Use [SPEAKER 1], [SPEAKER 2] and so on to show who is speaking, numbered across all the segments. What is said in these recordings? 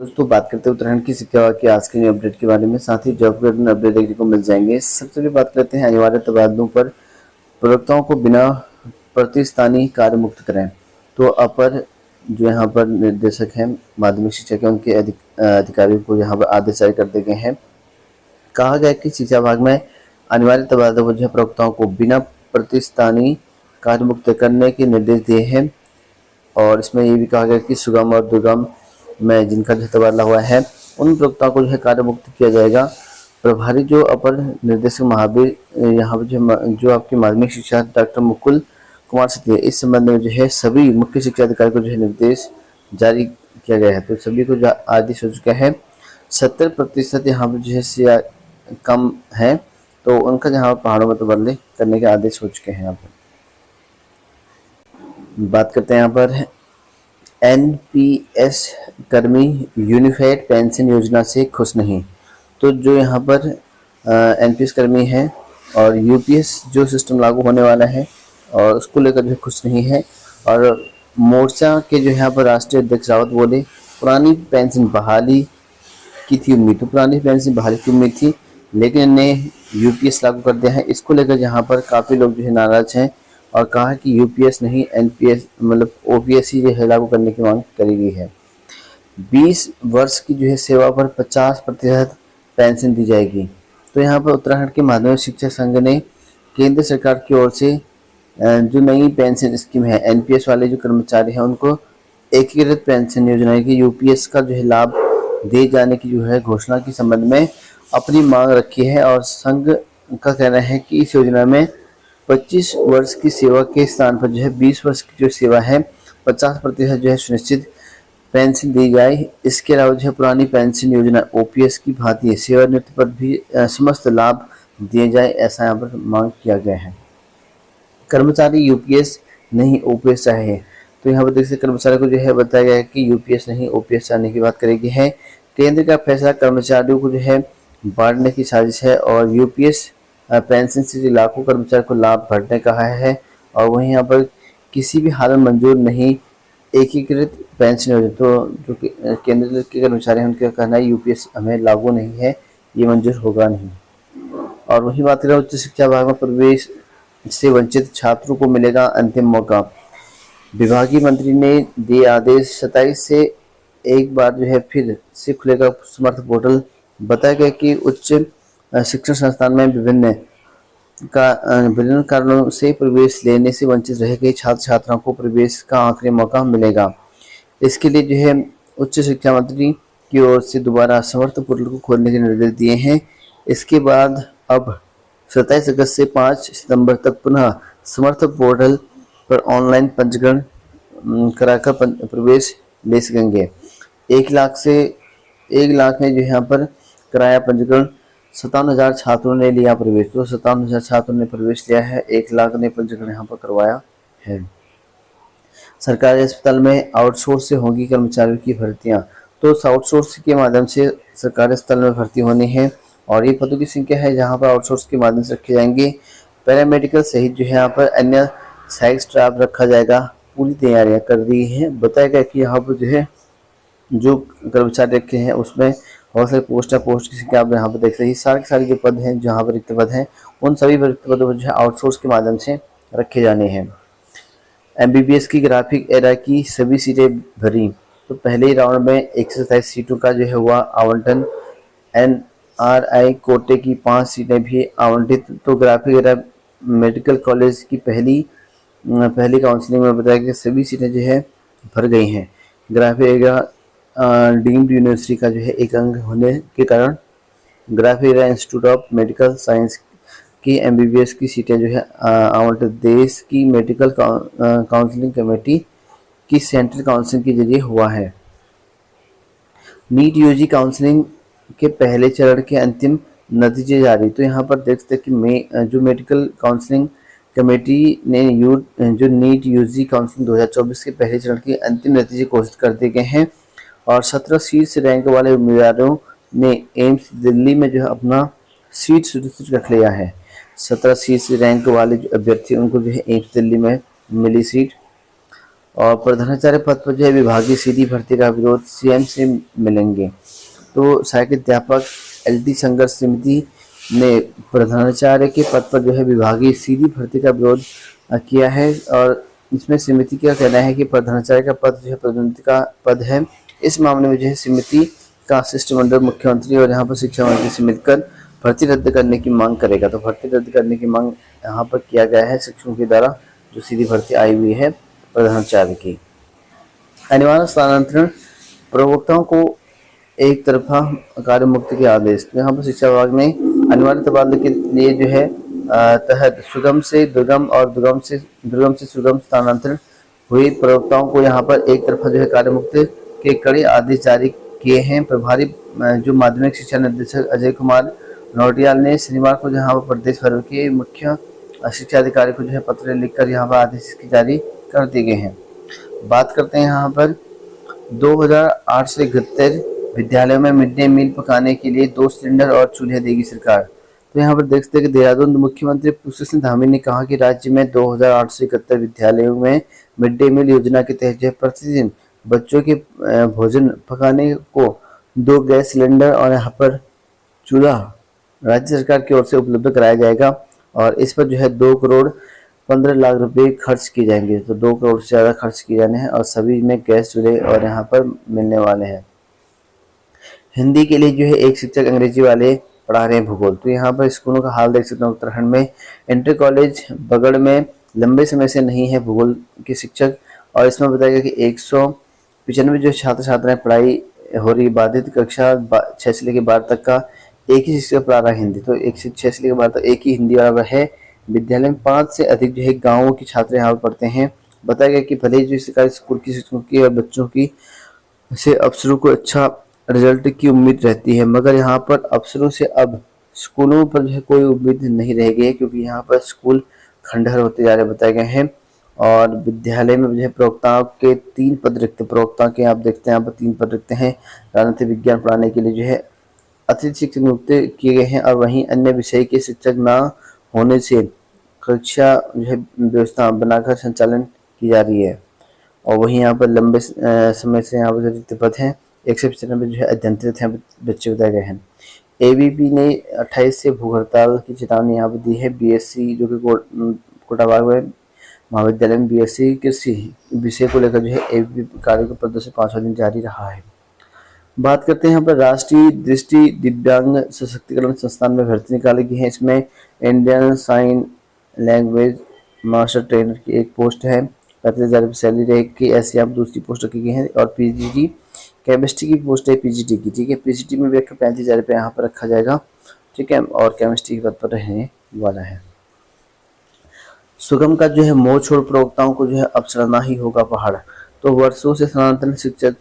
[SPEAKER 1] दोस्तों बात करते हैं उत्तराखंड की शिक्षा की आज की अपडेट के बारे में। साथ ही जॉब के अपडेट देखने को मिल जाएंगे। सबसे पहले बात करते हैं अनिवार्य तबादलों पर। प्रवक्ताओं को बिना प्रतिस्थानी कार्य मुक्त करें। तो अपर जो यहाँ पर निर्देशक हैं माध्यमिक शिक्षा के, उनके अधिकारियों को यहाँ पर आदेश जारी कर दिए गए हैं। कहा गया कि शिक्षा विभाग में अनिवार्य तबादलों पर प्रवक्ताओं को बिना प्रतिस्थानी कार्य मुक्त करने के निर्देश दिए हैं। और इसमें ये भी कहा गया कि सुगम और दुर्गम में जिनका जो तबादला हुआ है उन प्रवक्ताओं को जो है कार्य मुक्त किया जाएगा। प्रभारी जो अपर निर्देशक महावीर यहाँ पर जो आपकी माध्यमिक शिक्षा डॉक्टर मुकुल कुमार से है, इस संबंध में जो है सभी मुख्य शिक्षा अधिकारी को जो है निर्देश जारी किया गया है। तो सभी को जो आदेश हो चुका है। 70% यहाँ पर जो है कम है, तो उनका जहाँ पहाड़ों में तबादले करने के आदेश हो चुके हैं। यहाँ पर बात करते हैं यहाँ पर एनपीएस कर्मी यूनिफाइड पेंशन योजना से खुश नहीं। तो जो यहाँ पर एनपीएस कर्मी हैं और यूपीएस जो सिस्टम लागू होने वाला है और उसको लेकर जो खुश नहीं है। और मोर्चा के जो यहाँ पर राष्ट्रीय अध्यक्ष रावत बोले पुरानी पेंशन बहाली की थी उम्मीद। तो पुरानी पेंशन बहाली की उम्मीद थी, लेकिन इन्हें यूपीएस लागू कर दिया है। इसको लेकर यहाँ पर काफ़ी लोग जो है नाराज हैं और कहा कि यूपीएस नहीं एनपीएस मतलब ओपीएस ही जो है लागू करने की मांग करी गई है। 20 वर्ष की जो है सेवा पर 50% पेंशन दी जाएगी। तो यहाँ पर उत्तराखंड के माध्यमिक शिक्षक संघ ने केंद्र सरकार की ओर से जो नई पेंशन स्कीम है एनपीएस वाले जो कर्मचारी हैं उनको एकीकृत पेंशन योजना की यूपीएस का जो है लाभ दिए जाने की जो है घोषणा के संबंध में अपनी मांग रखी है। और संघ का कहना है कि इस योजना में 25 वर्ष की सेवा के स्थान पर जो है 20 वर्ष की जो सेवा है 50% जो है सुनिश्चित पेंशन दी जाए। इसके अलावा जो है पुरानी पेंशन योजना ओपीएस की भांति सेवानिवृत्ति पर भी समस्त लाभ दिए जाए, ऐसा यहाँ पर मांग किया गया है। कर्मचारी यूपीएस नहीं ओपीएस चाहे। तो यहाँ पर देख सकते कर्मचारी को जो है बताया गया है कि यूपीएस नहीं ओपीएस चाहने की बात करेगी है। केंद्र का फैसला कर्मचारियों को जो है बांटने की साजिश है और यूपीएस पेंशन से लाखों कर्मचारी को लाभ भरने कहा है। और वहीं यहाँ पर किसी भी हाल में मंजूर नहीं एकीकृत पेंशन योजना। तो जो केंद्र के कर्मचारी हैं उनका कहना है यूपीएस हमें लागू नहीं है, ये मंजूर होगा नहीं। और वही बात करें उच्च शिक्षा विभाग में प्रवेश से वंचित छात्रों को मिलेगा अंतिम मौका। विभागीय मंत्री ने दिए आदेश 27 से एक बार जो है फिर से खुलेगा समर्थ पोर्टल। बताया गया कि उच्च शिक्षण संस्थान में विभिन्न कारणों से प्रवेश लेने से वंचित रह गए छात्र छात्राओं को प्रवेश का आखिरी मौका मिलेगा। इसके लिए जो है उच्च शिक्षा मंत्री की ओर से दोबारा समर्थ पोर्टल को खोलने के निर्देश दिए हैं। इसके बाद अब 27 अगस्त से 5 सितंबर तक पुनः समर्थ पोर्टल पर ऑनलाइन पंजीकरण कराकर प्रवेश ले सकेंगे। 1 लाख ने जो यहाँ पर कराया पंजीकरण। 57,000 छात्रों ने लिया प्रवेश। तो 57,000 छात्रों ने प्रवेश लिया है, 1 लाख ने पंजीकरण यहाँ पर करवाया है। सरकारी अस्पताल में आउटसोर्स से होगी कर्मचारियों की भर्तियां। तो आउटसोर्स के माध्यम से सरकारी अस्पताल में भर्ती होनी है और ये पदों की संख्या है जहाँ पर आउटसोर्स के माध्यम से रखे जाएंगे। पैरामेडिकल सहित जो है यहाँ पर अन्य सहायक स्टाफ रखा जाएगा। पूरी तैयारियां कर दी हैं। बताया गया कि यहाँ पर जो है जो कर्मचारी रखे हैं उसमें बहुत सारे पोस्ट की संख्या आप यहाँ पर देख रही है। सारे जो पद हैं जहाँ पर रिक्त पद हैं उन सभी रिक्त पदों पर जो है आउटसोर्स के माध्यम से रखे जाने हैं। एमबीबीएस की ग्राफिक एरा की सभी सीटें भरी। तो पहले ही राउंड में 127 सीटों का जो है हुआ आवंटन। एनआरआई कोटे की 5 सीटें भी आवंटित। तो ग्राफिक एरा मेडिकल कॉलेज की पहली काउंसलिंग में बताया कि सभी सीटें जो है भर गई हैं। ग्राफिक एरा डीम्ड यूनिवर्सिटी का जो है एक अंग होने के कारण graphic era institute of medical science की एमबीबीएस की सीटें जो है आवंटित देश की मेडिकल काउंसलिंग कमेटी की सेंट्रल काउंसिल के जरिए हुआ है। नीट यूजी काउंसलिंग के पहले चरण के अंतिम नतीजे जारी। तो यहाँ पर देख सकते कि जो मेडिकल काउंसलिंग कमेटी ने जो नीट यूजी काउंसलिंग 2024 के पहले चरण के अंतिम नतीजे घोषित कर दिए गए हैं और 17 शीर्ष रैंक वाले उम्मीदवारों ने एम्स दिल्ली में जो है अपना सीट सुरक्षित रख लिया है। 17 शीर्ष रैंक वाले जो अभ्यर्थी उनको जो है एम्स दिल्ली में मिली सीट। और प्रधानाचार्य पद पर जो है विभागीय सीधी भर्ती का विरोध सीएम से मिलेंगे। तो सहायक अध्यापक एलटी संघर्ष समिति ने प्रधानाचार्य के पद पर जो है विभागीय सीधी भर्ती का विरोध किया है। और इसमें समिति का कहना है कि प्रधानाचार्य का पद जो है पदोन्नति का पद है। इस मामले में जो है समिति का शिष्टमंडल मुख्यमंत्री और यहाँ पर शिक्षा मंत्री से मिलकर भर्ती रद्द करने की मांग करेगा। तो भर्ती रद्द करने की मांग यहाँ पर किया गया है शिक्षकों के द्वारा, जो सीधी भर्ती आई हुई है प्रधानाचार्य की। अनिवार्य स्थानांतरण, प्रवक्ताओं को एक तरफा कार्य मुक्ति के आदेश। तो यहाँ पर शिक्षा विभाग ने अनिवार्य तबादले के लिए जो है तहत सुगम से दुर्गम और दुर्गम से सुगम स्थानांतरण हुए प्रवक्ताओं को यहाँ पर एक तरफा जो है कार्य मुक्ति के कड़े आदेश जारी किए हैं। प्रभारी जो माध्यमिक शिक्षा निदेशक अजय कुमार नौटियाल ने शनिवार को जहाँ पर प्रदेश भर के मुख्य शिक्षा अधिकारी को जो है पत्र लिखकर यहाँ पर आदेश जारी कर दिए गए हैं। बात करते हैं यहाँ पर 2008 से 71 विद्यालयों में मिड डे मील पकाने के लिए 2 सिलेंडर और चूल्हे देगी सरकार। तो यहाँ पर देखते हैं कि देहरादून मुख्यमंत्री पुष्कर सिंह धामी ने कहा कि राज्य में 2008 से 71 विद्यालयों में मिड डे मील योजना के तहत जो प्रतिदिन बच्चों के भोजन पकाने को 2 गैस सिलेंडर और यहाँ पर चूल्हा राज्य सरकार की ओर से उपलब्ध कराया जाएगा। और इस पर जो है 2 करोड़ 15 लाख रुपए खर्च किए जाएंगे। तो 2 करोड़ से ज़्यादा खर्च किए जाने हैं और सभी में गैस चूल्हे और यहाँ पर मिलने वाले हैं। हिंदी के लिए जो है एक शिक्षक अंग्रेजी वाले पढ़ा रहे हैं भूगोल। तो यहाँ पर स्कूलों का हाल देख सकते हैं। उत्तराखंड में इंटर कॉलेज बगड़ में लंबे समय से नहीं है भूगोल के शिक्षक। और इसमें बताया गया कि 195 जो छात्र छात्राएं पढ़ाई हो रही बाधित कक्षा 6 से लेकर 12 तक का एक ही शिक्षक पढ़ा रहा है हिंदी। तो 6 से लेकर 12 तक एक ही हिंदी वाला है। विद्यालय में 5 से अधिक जो है गाँवों के छात्र यहाँ पर पढ़ते हैं। बताया गया कि भले ही जो सरकारी स्कूल की शिक्षकों की और बच्चों की से अफसरों को अच्छा रिजल्ट की उम्मीद रहती है, मगर यहाँ पर अफसरों से अब स्कूलों पर जो है कोई उम्मीद नहीं रह गई है, क्योंकि यहाँ पर स्कूल खंडहर होते जा रहे बताए गए हैं। और विद्यालय में जो है प्रवक्ताओं के 3 पद रिक्त, प्रवक्ता के आप देखते हैं यहाँ पर 3 पद रिक्त हैं। राजनीतिक विज्ञान पढ़ाने के लिए जो है अतिरिक्त शिक्षक नियुक्त किए गए हैं। और वहीं अन्य विषय के शिक्षक न होने से कक्षा जो है व्यवस्था बनाकर संचालन की जा रही है। और वहीं यहाँ पर लंबे समय से यहाँ पर रिक्त पद हैं। 195 जो है अध्ययनरत हैं बच्चे बताए गए हैं। एबीपी ने 28 से भूख हड़ताल की चेतावनी यहाँ पर दी है। बीएससी जो कि कोटाबाग में महाविद्यालय में बीएससी कृषि विषय को लेकर जो है एबीपी कार्य को प्रदर्शन 5वां दिन जारी रहा है। बात करते हैं यहाँ पर राष्ट्रीय दृष्टि दिव्यांग सशक्तिकरण संस्थान में भर्ती निकाली गई है। इसमें Indian sign language master trainer की एक पोस्ट है, 35,000 रुपये सैलरी रहेगी। ऐसे आप दूसरी पोस्ट रखी गई है। और पीजीटी केमिस्ट्री की पोस्ट है पीजीटी की, ठीक है। पीजीटी में भी 35,000 रुपये यहाँ पर रखा जाएगा, ठीक है। और केमिस्ट्री के पद पर रहने वाला है। सुगम का जो है मोह छोड़ प्रवक्ताओं को जो है अब चढ़ना ही होगा पहाड़। तो वर्षों से सनातन शिक्षक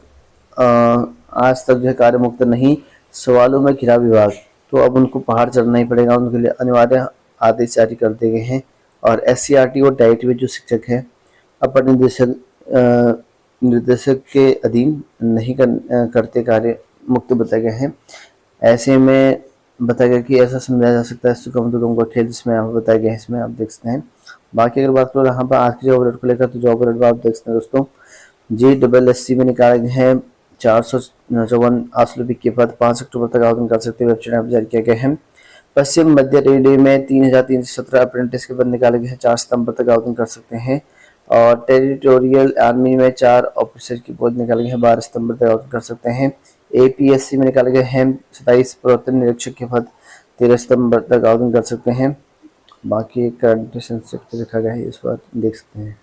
[SPEAKER 1] आज तक जो है कार्य मुक्त नहीं, सवालों में घिरा विभाग। तो अब उनको पहाड़ चढ़ना ही पड़ेगा। उनके लिए अनिवार्य आदेश जारी कर दिए गए हैं। और एससीईआरटी और डाइट में जो शिक्षक हैं अपर निर्देशक के अधीन नहीं करते कार्य मुक्त बताए गए हैं। ऐसे में बताया गया कि ऐसा समझा जा सकता है सुगम दुगम का खेल, जिसमें यहाँ पर बताया गया है, इसमें आप देख सकते हैं। बाकी अगर बात करो यहाँ पर आज की जॉब अलर्ट को लेकर, तो जॉब अलर्ट आप देख सकते हैं दोस्तों। JSSC में निकाले गए हैं 454 आशुलिपिक के पद, 5 अक्टूबर तक आवेदन कर सकते हैं। वेबसाइट पर जारी किया गया है। पश्चिम मध्य रेलवे में 3,317 अप्रेंटिस के पद निकाले गए हैं, 4 सितंबर तक आवेदन कर सकते हैं। और टेरिटोरियल आर्मी में 4 ऑफिसर की पद निकाले गए हैं, 12 सितंबर तक आवेदन कर सकते हैं। APSC में निकाले गए हैं 27 प्रवर्तन निरीक्षक के पद, 13 सितंबर तक आवेदन कर सकते हैं। बाकी करंट लिखा गया है, इस बार देख सकते हैं।